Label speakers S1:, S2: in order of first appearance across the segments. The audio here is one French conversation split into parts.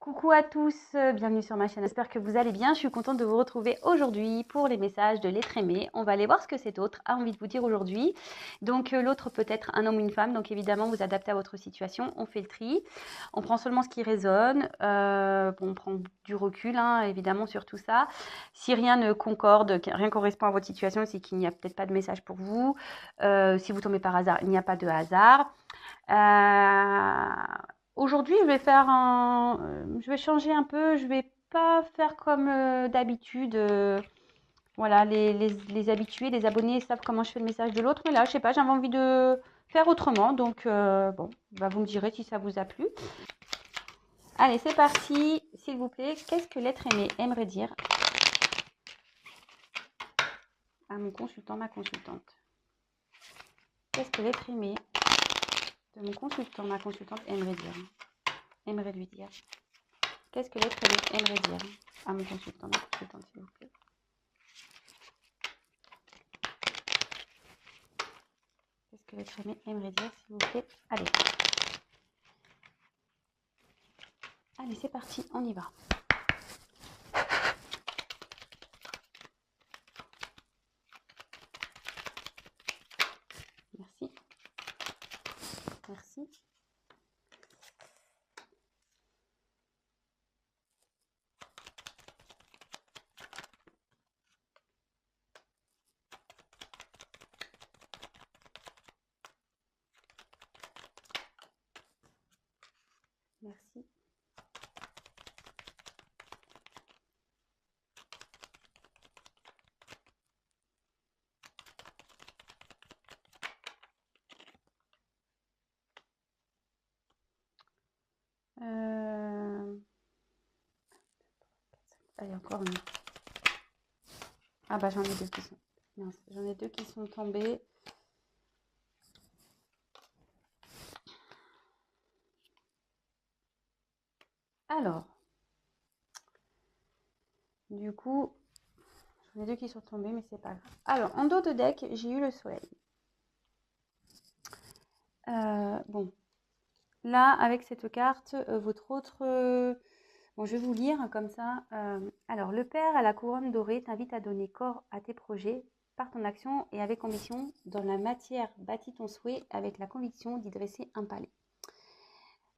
S1: Coucou à tous, bienvenue sur ma chaîne. J'espère que vous allez bien. Je suis contente de vous retrouver aujourd'hui pour les messages de l'être aimé. On va aller voir ce que cet autre a envie de vous dire aujourd'hui. Donc l'autre peut être un homme ou une femme. Donc évidemment, vous adaptez à votre situation. On fait le tri. On prend seulement ce qui résonne. On prend du recul, hein, évidemment, sur tout ça. Si rien ne concorde, rien correspond à votre situation, c'est qu'il n'y a peut-être pas de message pour vous. Si vous tombez par hasard, il n'y a pas de hasard. Aujourd'hui, je vais changer un peu. Je vais pas faire comme d'habitude. Voilà, les habitués, les abonnés savent comment je fais le message de l'autre. Mais là, je sais pas, j'avais envie de faire autrement. Donc, bon, bah, vous me direz si ça vous a plu. Allez, c'est parti. S'il vous plaît, qu'est-ce que l'être aimé aimerait dire à mon consultant, ma consultante? Qu'est-ce que l'être aimé de mon consultant, ma consultante aimerait dire? Aimerait lui dire? Qu'est-ce que l'être aimé aimerait dire à mon consultant, ma consultante, s'il vous plaît? Qu'est-ce que l'être aimé aimerait dire, s'il vous plaît? Allez. Allez, c'est parti, on y va. Merci. Merci. Merci. Allez, encore une. Ah bah j'en ai deux qui sont. Mince, j'en ai deux qui sont tombés. Alors, du coup, j'en ai deux qui sont tombés, mais c'est pas grave. Alors, en dos de deck, j'ai eu le soleil. Bon, là, avec cette carte, votre autre... bon, je vais vous lire hein, comme ça. Alors, le père à la couronne dorée t'invite à donner corps à tes projets par ton action et avec ambition. Dans la matière, bâtis ton souhait avec la conviction d'y dresser un palais.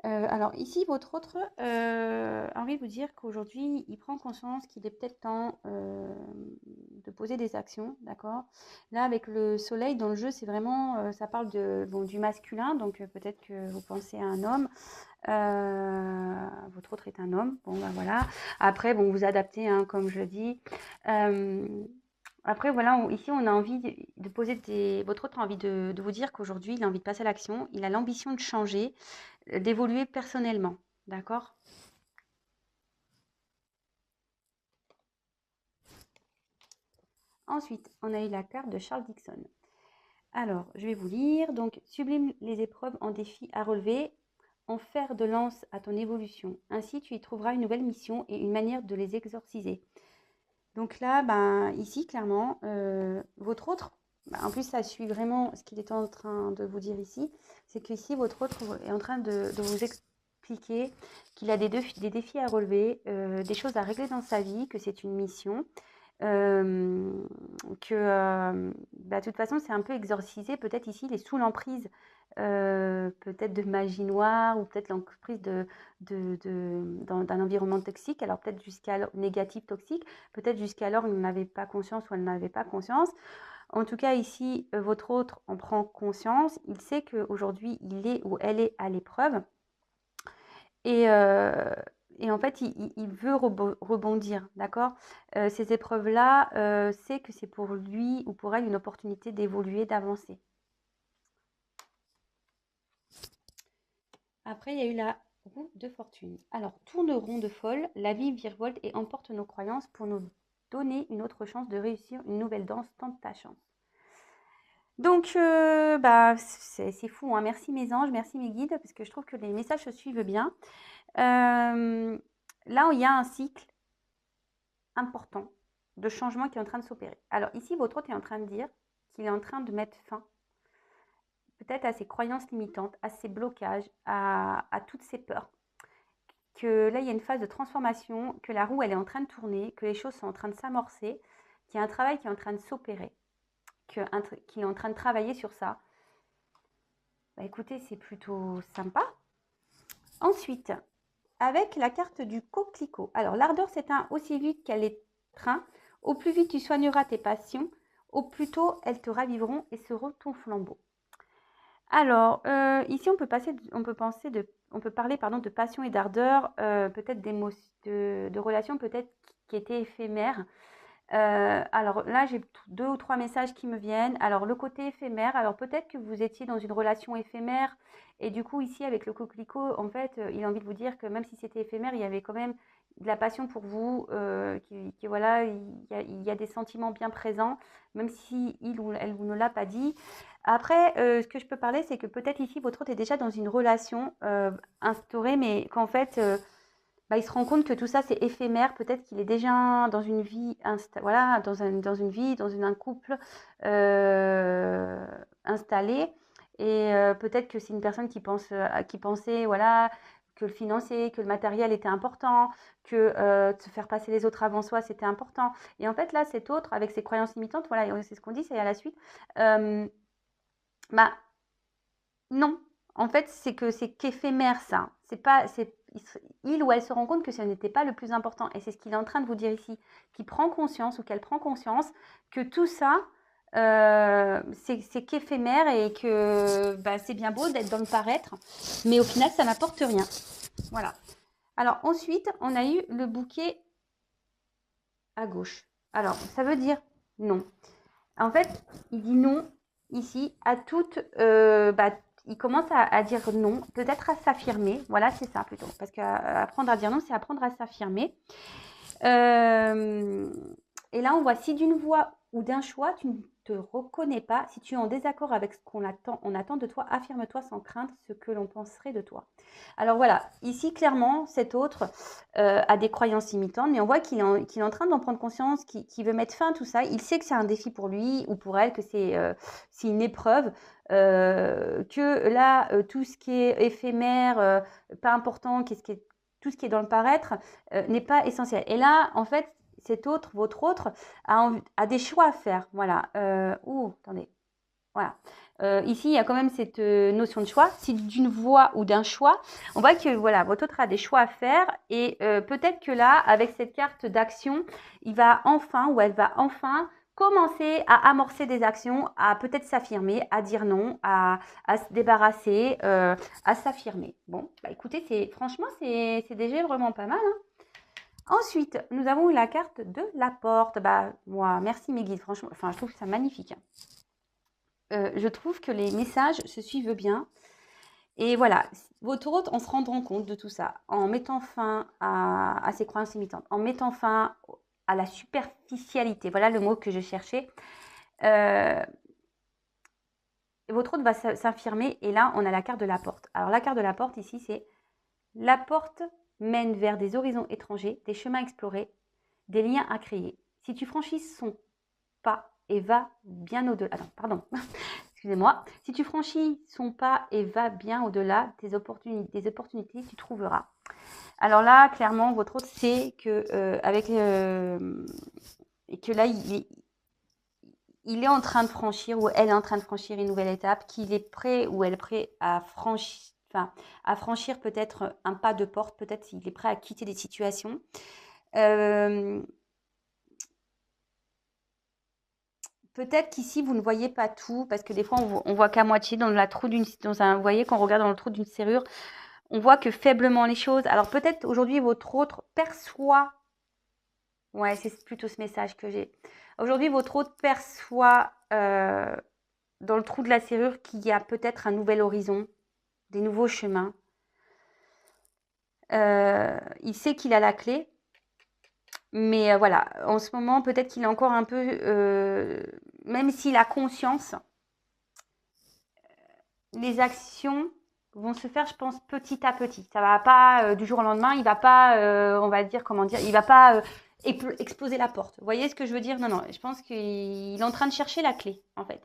S1: Alors ici, votre autre a envie de vous dire qu'aujourd'hui, il prend conscience qu'il est peut-être temps de poser des actions, d'accord? Là, avec le soleil dans le jeu, c'est vraiment, ça parle du masculin, donc peut-être que vous pensez à un homme. Votre autre est un homme, bon ben voilà. Après, bon, vous adaptez, hein, comme je le dis. Après, voilà, ici, on a envie de poser votre autre a envie de vous dire qu'aujourd'hui, il a envie de passer à l'action, il a l'ambition de changer, d'évoluer personnellement, d'accord? Ensuite, on a eu la carte de Charles Dixon. Alors, je vais vous lire. Donc, sublime les épreuves en défis à relever, en fer de lance à ton évolution. Ainsi, tu y trouveras une nouvelle mission et une manière de les exorciser. Donc là, ben, ici, clairement, votre autre, ben, en plus, ça suit vraiment ce qu'il est en train de vous dire ici, c'est qu'ici, votre autre est en train de vous expliquer qu'il a des défis à relever, des choses à régler dans sa vie, que c'est une mission, euh, que bah, de toute façon, c'est un peu exorcisé. Peut-être ici, il est sous l'emprise peut-être de magie noire ou peut-être l'emprise d'un environnement toxique. Alors peut-être jusqu'alors négatif, toxique. Peut-être jusqu'alors, il n'en avait pas conscience ou elle n'avait pas conscience. En tout cas, ici, votre autre en prend conscience. Il sait qu'aujourd'hui, il est ou elle est à l'épreuve. Et, euh, et en fait, il veut rebondir, d'accord? Ces épreuves-là, c'est que c'est pour lui ou pour elle une opportunité d'évoluer, d'avancer. Après, il y a eu la roue de fortune. Alors, tourne rond de folle, la vie virevolte et emporte nos croyances pour nous donner une autre chance de réussir une nouvelle danse. Tente ta chance. Donc, bah, c'est fou, hein. Merci mes anges, merci mes guides, parce que je trouve que les messages se suivent bien. Là où il y a un cycle important de changement qui est en train de s'opérer. Alors ici, votre hôte est en train de dire qu'il est en train de mettre fin peut-être à ses croyances limitantes, à ses blocages, à toutes ses peurs que là, il y a une phase de transformation, que la roue, elle est en train de tourner, que les choses sont en train de s'amorcer, qu'il y a un travail qui est en train de s'opérer, qu'il est en train de travailler sur ça. Bah, écoutez, c'est plutôt sympa. Ensuite, avec la carte du coquelicot. Alors, l'ardeur s'éteint aussi vite qu'elle étreint. Au plus vite tu soigneras tes passions, au plus tôt elles te raviveront et seront ton flambeau. Alors, ici, on peut parler de passion et d'ardeur, peut-être de relations peut-être qui étaient éphémères. Alors là, j'ai 2 ou 3 messages qui me viennent. Alors, le côté éphémère, alors peut-être que vous étiez dans une relation éphémère et du coup, ici, avec le coquelicot, en fait, il a envie de vous dire que même si c'était éphémère, il y avait quand même de la passion pour vous, voilà, il y a des sentiments bien présents, même si il ou elle vous ne l'a pas dit. Après, ce que je peux parler, c'est que peut-être ici, votre hôte est déjà dans une relation instaurée, mais qu'en fait, bah, il se rend compte que tout ça, c'est éphémère. Peut-être qu'il est déjà dans une vie, voilà, dans un couple installé. Et peut-être que c'est une personne qui pensait, voilà, que le financier, que le matériel était important, que de se faire passer les autres avant soi, c'était important. Et en fait, là, cet autre, avec ses croyances limitantes, voilà, c'est ce qu'on dit, c'est à la suite. Bah, non, en fait, c'est qu'éphémère ça. C'est pas, c'est, il ou elle se rend compte que ce n'était pas le plus important. Et c'est ce qu'il est en train de vous dire ici, qu'il prend conscience ou qu'elle prend conscience que tout ça, c'est qu'éphémère et que bah, c'est bien beau d'être dans le paraître, mais au final, ça n'apporte rien. Voilà. Alors ensuite, on a eu le bouquet à gauche. Alors, ça veut dire non. En fait, il dit non ici à toute. Il commence à dire non, peut-être à s'affirmer. Voilà, c'est ça plutôt. Parce qu'apprendre à dire non, c'est apprendre à s'affirmer. Et là, on voit si d'une voix ou d'un choix, tu ne te reconnais pas, si tu es en désaccord avec ce qu'on attend de toi, affirme-toi sans crainte ce que l'on penserait de toi. Alors voilà, ici, clairement, cet autre a des croyances limitantes, mais on voit qu'il est en train d'en prendre conscience, qu'il veut mettre fin à tout ça. Il sait que c'est un défi pour lui ou pour elle, que c'est une épreuve, que là, tout ce qui est éphémère, pas important, tout ce qui est dans le paraître n'est pas essentiel. Et là, en fait, votre autre, a des choix à faire. Voilà. Attendez. Voilà. Ici, il y a quand même cette notion de choix. Si d'une voix ou d'un choix, on voit que voilà, votre autre a des choix à faire et peut-être que là, avec cette carte d'action, il va enfin ou elle va enfin commencer à amorcer des actions, à peut-être s'affirmer, à dire non, à se débarrasser, à s'affirmer. Bon, bah écoutez, franchement, c'est déjà vraiment pas mal, hein. Ensuite, nous avons eu la carte de la porte. Bah, moi, merci mes guides, franchement, enfin, je trouve ça magnifique. Je trouve que les messages se suivent bien. Et voilà, votre hôte, en se rendant compte de tout ça, en mettant fin à ses croyances limitantes, en mettant fin à la superficialité, voilà le mot que je cherchais, votre hôte va s'affirmer. Et là, on a la carte de la porte. Alors, la carte de la porte, ici, c'est la porte mène vers des horizons étrangers, des chemins explorés, des liens à créer. Si tu franchis son pas et vas bien au-delà. Attends, pardon. Excusez-moi. Si tu franchis son pas et vas bien au-delà des opportunités, tu trouveras. Alors là, clairement, votre hôte sait que que là, il est en train de franchir ou elle est en train de franchir une nouvelle étape, qu'il est prêt ou elle est prêt à franchir peut-être un pas de porte, peut-être s'il est prêt à quitter des situations. Peut-être qu'ici, vous ne voyez pas tout, parce que des fois, on voit qu'à moitié vous voyez, quand on regarde dans le trou d'une serrure, on voit que faiblement les choses. Alors peut-être aujourd'hui, votre autre perçoit, ouais, c'est plutôt ce message que j'ai. Aujourd'hui, votre autre perçoit dans le trou de la serrure qu'il y a peut-être un nouvel horizon, des nouveaux chemins. Il sait qu'il a la clé. Mais voilà, en ce moment, peut-être qu'il est encore un peu, même s'il a conscience, les actions vont se faire, je pense, petit à petit. Ça va pas du jour au lendemain. Il va pas, on va dire, comment dire, il va pas exploser la porte. Vous voyez ce que je veux dire? Non, non. Je pense qu'il est en train de chercher la clé, en fait.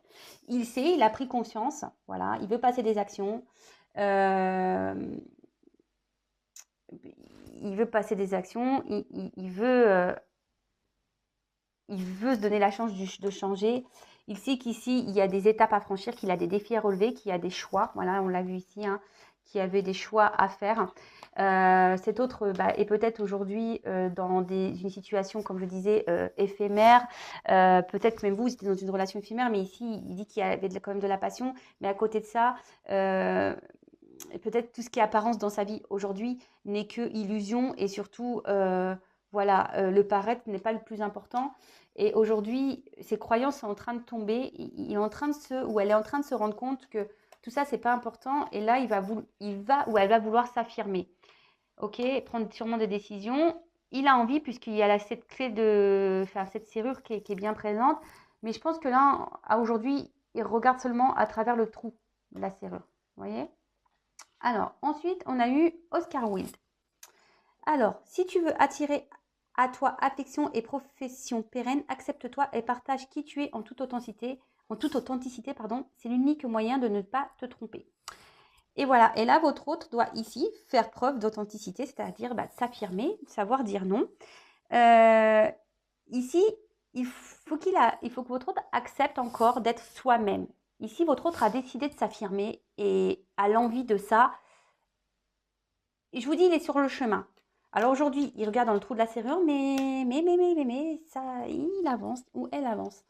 S1: Il sait, il a pris conscience. Voilà, il veut passer des actions. il veut passer des actions, il veut se donner la chance de changer. Il sait qu'ici, il y a des étapes à franchir, qu'il a des défis à relever, qu'il y a des choix. Voilà, on l'a vu ici, hein, qu'il y avait des choix à faire. Cet autre est peut-être aujourd'hui dans une situation, comme je disais, éphémère. Peut-être même vous étiez dans une relation éphémère, mais ici, il dit qu'il y avait quand même de la passion. Mais à côté de ça, peut-être tout ce qui est apparence dans sa vie aujourd'hui n'est que illusion et surtout, le paraître n'est pas le plus important. Et aujourd'hui, ses croyances sont en train de tomber. Il est en train elle est en train de se rendre compte que tout ça, c'est pas important. Et là, il va ou elle va vouloir s'affirmer. Ok, prendre sûrement des décisions. Il a envie puisqu'il y a cette clé cette serrure qui est bien présente. Mais je pense que là, aujourd'hui, il regarde seulement à travers le trou de la serrure. Vous voyez? Alors, ensuite, on a eu Oscar Wilde. Alors, si tu veux attirer à toi affection et profession pérenne, accepte-toi et partage qui tu es en toute authenticité. C'est l'unique moyen de ne pas te tromper. Et voilà, et là, votre hôte doit ici faire preuve d'authenticité, c'est-à-dire s'affirmer, savoir dire non. Ici, il faut que votre hôte accepte encore d'être soi-même. Ici, votre hôte a décidé de s'affirmer et a l'envie de ça. Et je vous dis, il est sur le chemin. Alors aujourd'hui, il regarde dans le trou de la serrure, mais ça, il avance ou elle avance.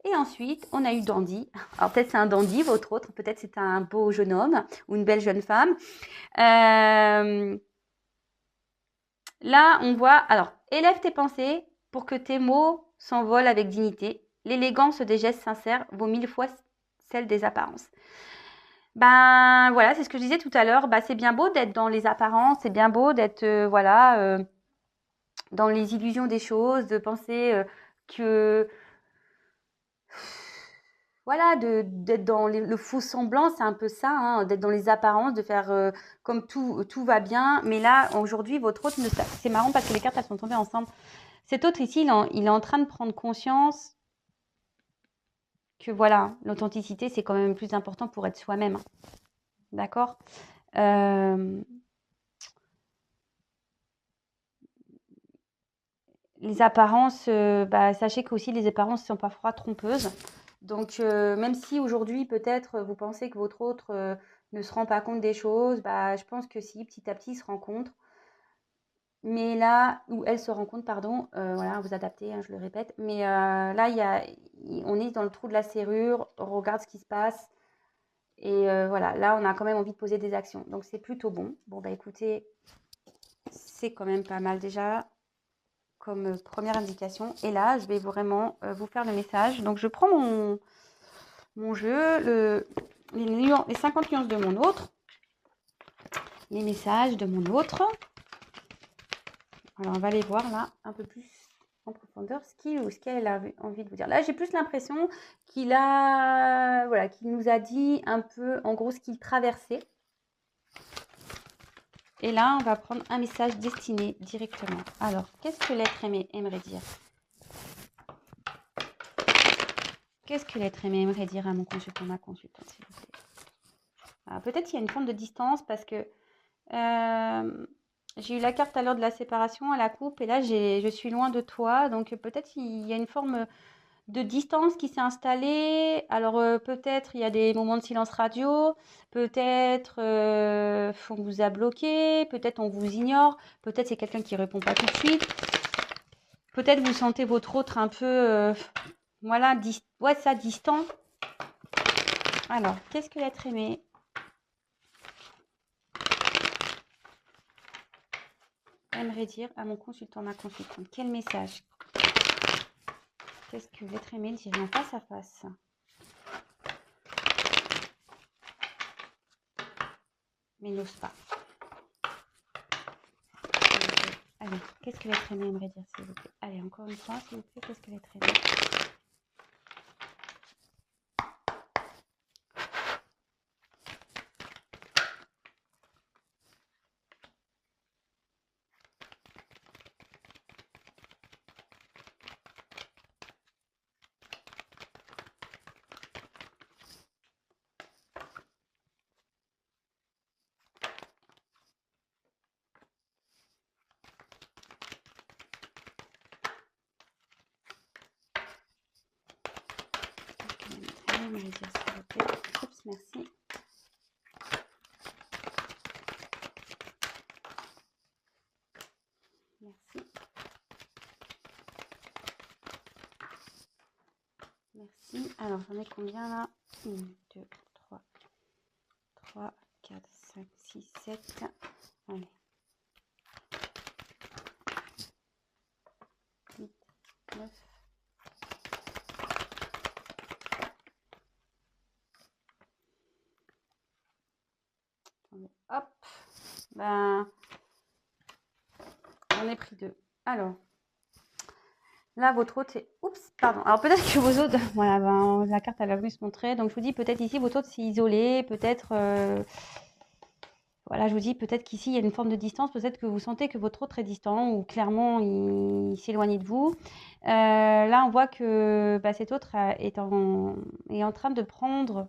S1: Et ensuite, on a eu Dandy. Alors peut-être c'est un dandy, votre autre, peut-être c'est un beau jeune homme ou une belle jeune femme. Là, on voit, alors, élève tes pensées pour que tes mots s'envolent avec dignité. L'élégance des gestes sincères vaut 1000 fois celle des apparences. Ben voilà, c'est ce que je disais tout à l'heure. C'est bien beau d'être dans les apparences, c'est bien beau d'être dans les illusions des choses, de penser que voilà, d'être dans le faux semblant, c'est un peu ça, hein, d'être dans les apparences, de faire comme tout va bien. Mais là, aujourd'hui, votre hôte, c'est marrant parce que les cartes, elles sont tombées ensemble. Cet autre ici, il est en train de prendre conscience que voilà, l'authenticité, c'est quand même plus important pour être soi-même. D'accord Les apparences, sachez qu'aussi les apparences sont parfois trompeuses. Donc, même si aujourd'hui, peut-être, vous pensez que votre autre ne se rend pas compte des choses, je pense que si, petit à petit, ils se rencontrent. Mais là, où elle se rencontre, pardon, voilà, vous adaptez, hein, je le répète. Mais là, on est dans le trou de la serrure, on regarde ce qui se passe. Et voilà, là, on a quand même envie de poser des actions. Donc, c'est plutôt bon. Bon, écoutez, c'est quand même pas mal déjà comme première indication. Et là, je vais vraiment vous faire le message. Donc, je prends mon jeu, les 50 nuances de mon autre, les messages de mon autre. Alors, on va les voir là un peu plus en profondeur, ce qu'elle a envie de vous dire. Là, j'ai plus l'impression qu'il nous a dit un peu, en gros, ce qu'il traversait. Et là, on va prendre un message destiné directement. Alors, qu'est-ce que l'être aimé aimerait dire? Qu'est-ce que l'être aimé aimerait dire à mon consultant, ma consultante, s'il vous plaît? Peut-être qu'il y a une forme de distance parce que j'ai eu la carte à l'heure de la séparation, à la coupe, et là, je suis loin de toi. Donc, peut-être il y a une forme de distance qui s'est installée. Alors, peut-être il y a des moments de silence radio. Peut-être on vous a bloqué. Peut-être on vous ignore. Peut-être c'est quelqu'un qui répond pas tout de suite. Peut-être vous sentez votre autre un peu, distant. Alors, qu'est-ce que l'être aimé aimerait dire à mon consultant, ma consultante? Quel message? Qu'est-ce que l'être aimé dirait en face à face? Mais il n'ose pas. Allez, qu'est-ce que l'être aimé aimerait dire, s'il vous plaît? Allez, encore une fois, s'il vous plaît, qu'est-ce que l'être aimé? me dire s'il vous plaît. Oups, merci. Merci. Merci. Alors, j'en ai combien là? 1, 2, 3, 4, 5, 6, 7. Allez. 8, 9. Attendez, hop. Ben, j'en ai pris 2. Alors, là, votre hôte, c'est... Oups, pardon. Alors, peut-être que vos hôtes... Voilà, ben, la carte, elle a voulu se montrer. Donc, je vous dis, peut-être ici, votre hôte s'est isolé. Peut-être... Voilà, je vous dis, peut-être qu'ici, il y a une forme de distance. Peut-être que vous sentez que votre hôte est distant ou clairement, il s'éloigne de vous. Là, on voit que bah, cet autre est en train de prendre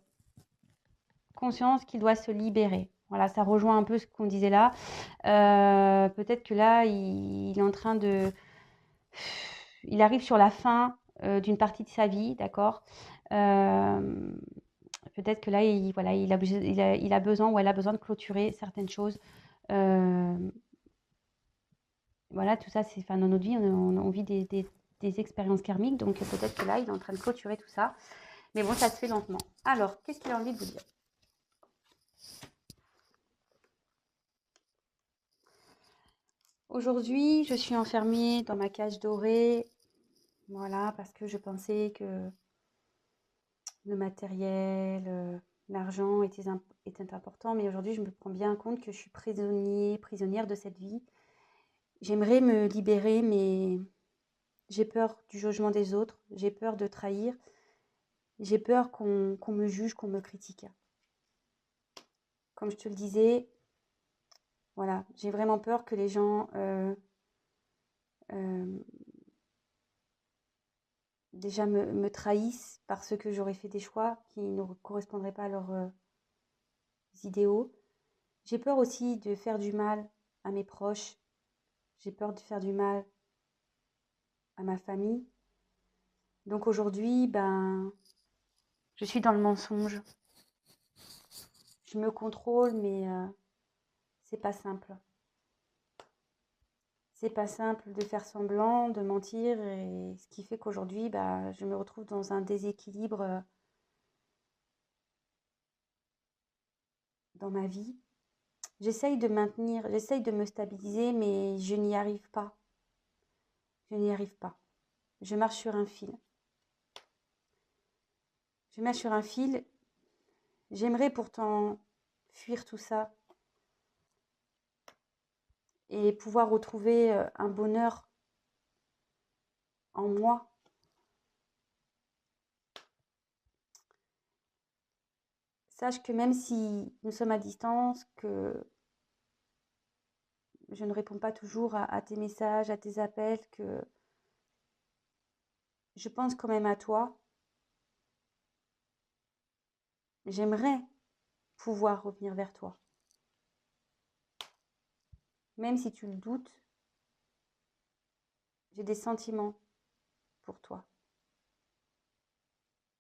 S1: conscience qu'il doit se libérer. Voilà, ça rejoint un peu ce qu'on disait là. Peut-être que là, il est en train de... Il arrive sur la fin d'une partie de sa vie, d'accord. Peut-être que là, voilà, il a besoin ou elle a besoin de clôturer certaines choses. Voilà, tout ça, c'est, enfin, dans notre vie, on vit des expériences karmiques, donc peut-être que là, il est en train de clôturer tout ça. Mais bon, ça se fait lentement. Alors, qu'est-ce qu'il a envie de vous dire? Aujourd'hui, je suis enfermée dans ma cage dorée, voilà, parce que je pensais que le matériel, l'argent était important, mais aujourd'hui, je me prends bien compte que je suis prisonnière de cette vie. J'aimerais me libérer, mais j'ai peur du jugement des autres, j'ai peur de trahir, j'ai peur qu'on me juge, qu'on me critique. Comme je te le disais, voilà, j'ai vraiment peur que les gens déjà me trahissent parce que j'aurais fait des choix qui ne correspondraient pas à leurs idéaux. J'ai peur aussi de faire du mal à mes proches. J'ai peur de faire du mal à ma famille. Donc aujourd'hui, ben, je suis dans le mensonge. Je me contrôle, mais c'est pas simple. C'est pas simple de faire semblant, de mentir, et ce qui fait qu'aujourd'hui, bah, je me retrouve dans un déséquilibre dans ma vie. J'essaye de maintenir, j'essaye de me stabiliser, mais je n'y arrive pas. Je n'y arrive pas. Je marche sur un fil. Je marche sur un fil. J'aimerais pourtant fuir tout ça et pouvoir retrouver un bonheur en moi. Sache que même si nous sommes à distance, que je ne réponds pas toujours à tes messages, à tes appels, que je pense quand même à toi. J'aimerais pouvoir revenir vers toi. Même si tu le doutes, j'ai des sentiments pour toi.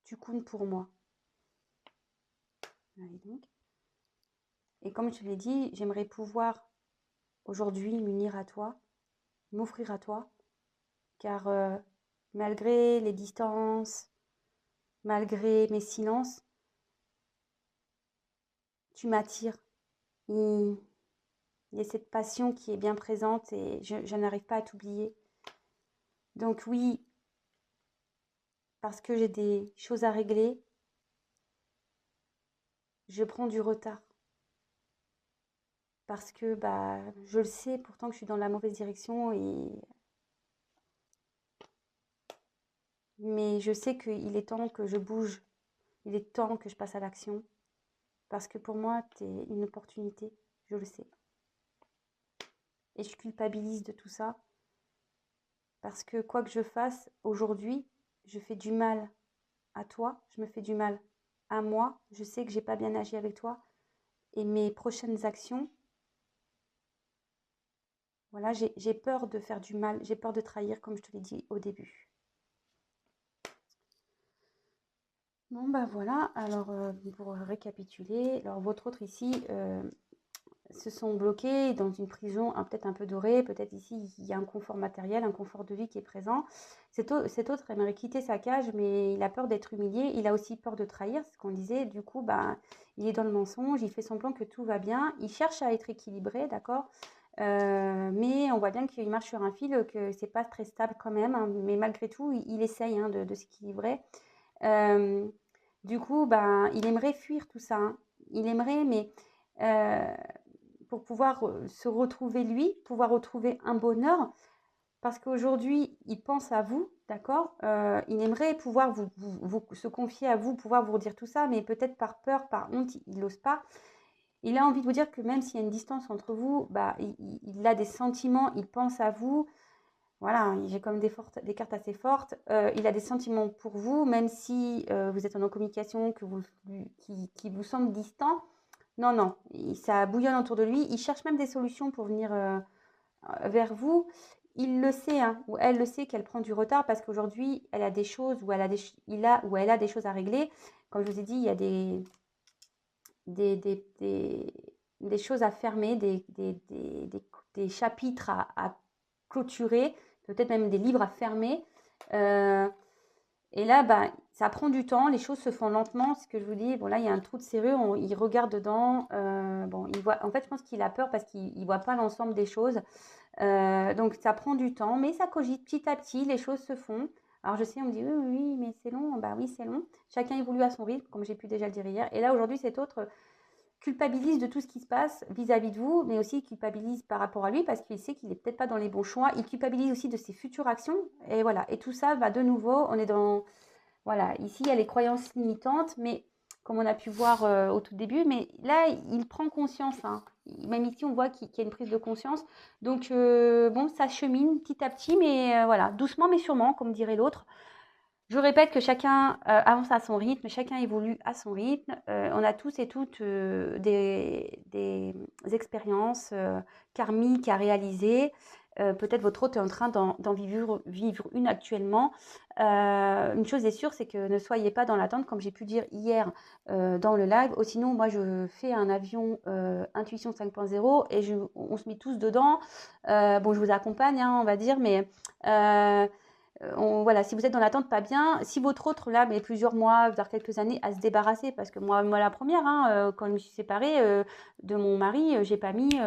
S1: Tu comptes pour moi. Allez donc. Et comme je te l'ai dit, j'aimerais pouvoir aujourd'hui m'unir à toi, m'offrir à toi, car malgré les distances, malgré mes silences, tu m'attires. Il y a cette passion qui est bien présente et je n'arrive pas à t'oublier. Donc oui, parce que j'ai des choses à régler, je prends du retard. Parce que bah, je le sais pourtant que je suis dans la mauvaise direction, mais je sais qu'il est temps que je bouge, il est temps que je passe à l'action. Parce que pour moi, tu es une opportunité, je le sais. Et je culpabilise de tout ça. Parce que quoi que je fasse, aujourd'hui, je fais du mal à toi, je me fais du mal à moi. Je sais que j'ai pas bien agi avec toi. Et mes prochaines actions, voilà, j'ai peur de faire du mal, j'ai peur de trahir, comme je te l'ai dit au début. Bon, bah voilà, alors pour récapituler, alors votre autre ici se sont bloqués dans une prison peut-être un peu dorée, peut-être ici il y a un confort matériel, un confort de vie qui est présent. Cet autre aimerait quitter sa cage, mais il a peur d'être humilié, il a aussi peur de trahir, ce qu'on disait, du coup, bah, il est dans le mensonge, il fait semblant que tout va bien, il cherche à être équilibré, d'accord. Mais on voit bien qu'il marche sur un fil, que c'est pas très stable quand même, hein, mais malgré tout, il essaye hein, de s'équilibrer. Euh, du coup, ben, il aimerait fuir tout ça, hein. Il aimerait, mais euh, pour pouvoir se retrouver lui, pouvoir retrouver un bonheur, parce qu'aujourd'hui, il pense à vous, d'accord. Il aimerait pouvoir se confier à vous, pouvoir vous dire tout ça, mais peut-être par peur, par honte, il n'ose pas. Il a envie de vous dire que même s'il y a une distance entre vous, bah, il a des sentiments, il pense à vous. Voilà, j'ai comme des cartes assez fortes. Il a des sentiments pour vous, même si vous êtes en communication, qui vous semble distant. Non, non, ça bouillonne autour de lui. Il cherche même des solutions pour venir vers vous. Il le sait, hein, ou elle le sait qu'elle prend du retard parce qu'aujourd'hui, elle a des choses ou elle a des choses à régler. Comme je vous ai dit, il y a des, des, des, des choses à fermer, des chapitres à clôturer, peut-être même des livres à fermer. Euh, et là, bah, ça prend du temps, les choses se font lentement. Ce que je vous dis, bon là, il y a un trou de serrure, il regarde dedans. Bon, il voit, en fait, je pense qu'il a peur parce qu'il ne voit pas l'ensemble des choses. Donc, ça prend du temps, mais ça cogite petit à petit, les choses se font. Alors, je sais, on me dit, oui, oui, oui, mais c'est long. Bah oui, c'est long. Chacun évolue à son rythme, comme j'ai pu déjà le dire hier. Et là, aujourd'hui, cet autre culpabilise de tout ce qui se passe vis-à-vis de vous, mais aussi culpabilise par rapport à lui parce qu'il sait qu'il n'est peut-être pas dans les bons choix. Il culpabilise aussi de ses futures actions. Et voilà. Et tout ça va de nouveau, on est dans... Voilà, ici, il y a les croyances limitantes, mais comme on a pu voir au tout début, mais là, il prend conscience, hein. Même ici, on voit qu'il y a une prise de conscience. Donc, bon, ça chemine petit à petit, mais voilà, doucement mais sûrement, comme dirait l'autre. Je répète que chacun avance à son rythme, chacun évolue à son rythme. On a tous et toutes des expériences karmiques à réaliser. Peut-être votre hôte est en train d'en vivre une actuellement. Une chose est sûre, c'est que ne soyez pas dans l'attente, comme j'ai pu dire hier dans le live. Sinon, moi, je fais un avion Intuition 5.0 et on se met tous dedans. Bon, je vous accompagne, hein, on va dire, mais... voilà, si vous êtes dans l'attente, pas bien. Si votre autre, là, met plusieurs mois, voire quelques années à se débarrasser, parce que moi la première, hein, quand je me suis séparée de mon mari, j'ai pas mis...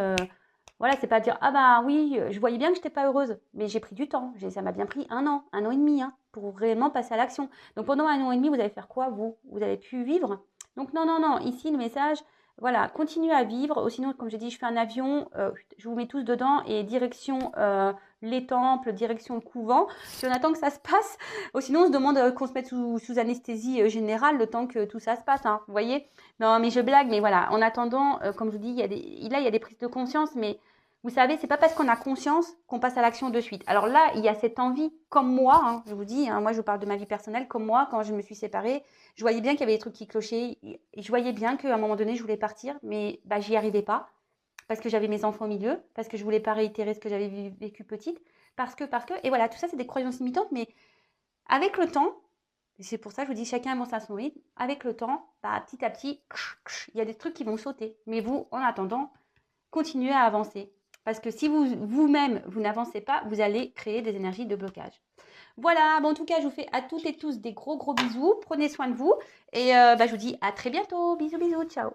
S1: voilà, c'est pas dire, ah bah oui, je voyais bien que je n'étais pas heureuse, mais j'ai pris du temps. Ça m'a bien pris un an et demi, hein, pour réellement passer à l'action. Donc pendant un an et demi, vous allez faire quoi, vous? Vous avez pu vivre? Donc non, non, non, ici, le message, voilà, continuez à vivre. Sinon, comme j'ai dit, je fais un avion, je vous mets tous dedans et direction les temples, direction le couvent. Puis on attend que ça se passe. Sinon, on se demande qu'on se mette sous anesthésie générale le temps que tout ça se passe, hein, vous voyez? Non, mais je blague, mais voilà, en attendant, comme je vous dis, il y a des prises de conscience, mais vous savez, c'est pas parce qu'on a conscience qu'on passe à l'action de suite. Alors là, il y a cette envie, comme moi, hein, je vous dis, hein, moi je vous parle de ma vie personnelle, comme moi, quand je me suis séparée, je voyais bien qu'il y avait des trucs qui clochaient, et je voyais bien qu'à un moment donné, je voulais partir, mais bah, j'y arrivais pas, parce que j'avais mes enfants au milieu, parce que je voulais pas réitérer ce que j'avais vécu petite, parce que, et voilà, tout ça, c'est des croyances limitantes, mais avec le temps, c'est pour ça que je vous dis, chacun avance à son rythme, avec le temps, bah, petit à petit, il y a des trucs qui vont sauter. Mais vous, en attendant, continuez à avancer. Parce que si vous-même, vous n'avancez pas, vous allez créer des énergies de blocage. Voilà, bon, en tout cas, je vous fais à toutes et tous des gros bisous. Prenez soin de vous. Et bah, je vous dis à très bientôt. Bisous, bisous, ciao.